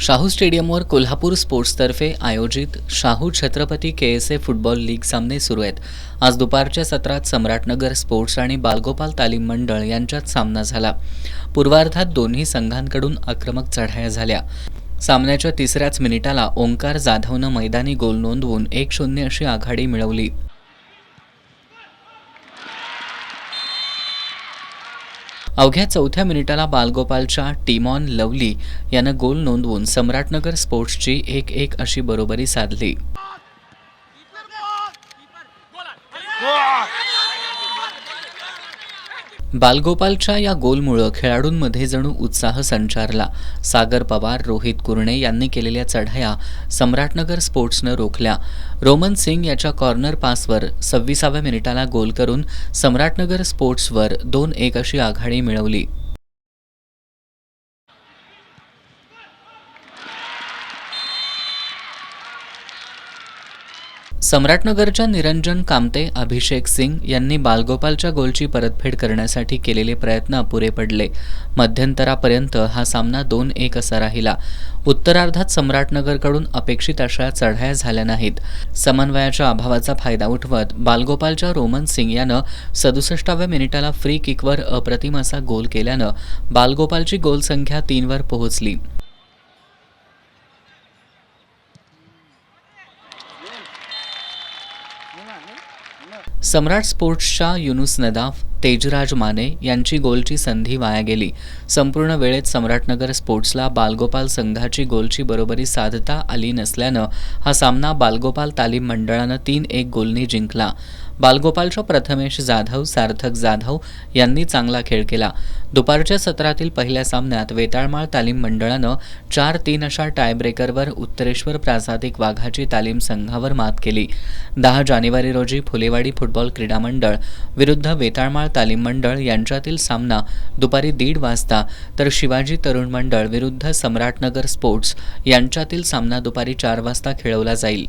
शाहू स्टेडियमवर कोल्हापूर स्पोर्ट्सतर्फे आयोजित Shahu Chhatrapati KSA football league सामने सुरू आहेत। आज दुपारच्या सत्रात सम्राटनगर स्पोर्ट्स आणि बालगोपाल तालीम मंडळ यांच्यात सामना झाला। पूर्वार्धात दोन्ही संघांकडून आक्रमक चढाया झाल्या। सामन्याच्या तिसऱ्याच मिनिटाला ओंकार जाधवनं मैदानी गोल नोंदवून 1-0 अशी आघाडी मिळवली। अवघ्या चौथ्या मिनिटाला बालगोपालच्या टिमॉन लवली यानं गोल नोंदवून सम्राटनगर स्पोर्ट्सची 1-1 अशी बरोबरी साधली। बालगोपालच्या या गोलमुळे खेळाडूंमध्ये जणू उत्साह संचारला। सागर पवार, रोहित कुरणे यांनी केलेल्या चढाया सम्राटनगर स्पोर्ट्सनं रोखल्या। रोमन सिंग याच्या कॉर्नर पासवर 26व्या मिनिटाला गोल करून सम्राटनगर स्पोर्ट्सवर 2-1 अशी आघाडी मिळवली। सम्राटनगरच्या निरंजन कामते, अभिषेक सिंग यांनी बालगोपालच्या गोलची परतफेड करण्यासाठी केलेले प्रयत्न अपुरे पडले। मध्यंतरापर्यंत हा सामना 2-1 असा राहिला। उत्तरार्धात सम्राटनगरकडून अपेक्षित अशा चढाया झाल्या नाहीत। समन्वयाच्या अभावाचा फायदा उठवत बालगोपालच्या रोमन सिंग यानं 67व्या मिनिटाला फ्री किकवर अप्रतिम असा गोल केल्यानं बालगोपालची गोल संख्या 3वर पोहोचली। सम्राट स्पोर्ट्सच्या युनुस नदाफ, तेजराज माने यांची गोलची संधी वाया गेली। संपूर्ण वेळेत सम्राटनगर स्पोर्ट्सला बालगोपाल संघाची गोलची बरोबरी साधता आली नसल्यानं हा सामना बालगोपाल तालीम मंडळानं 3-1 गोलनी जिंकला। बालगोपालच्या प्रथमेश जाधव, सार्थक जाधव यांनी चांगला खेळ केला। दुपारच्या सत्रातील पहिल्या सामन्यात वेताळमाळ तालीम मंडळानं 4-3 अशा टायब्रेकरवर उत्तरेश्वर प्रासादिक वाघाची तालीम संघावर मात केली। 10 जानेवारी रोजी फुलेवाडी फुटबॉल क्रीडा मंडळ विरुद्ध वेताळमाळ तालीम मंडळ यांच्यातील सामना दुपारी 1:30 वाजता तर शिवाजी तरुण मंडळ विरुद्ध सम्राटनगर स्पोर्ट्स यांच्यातील सामना दुपारी 4 वाजता खेळवला जाईल।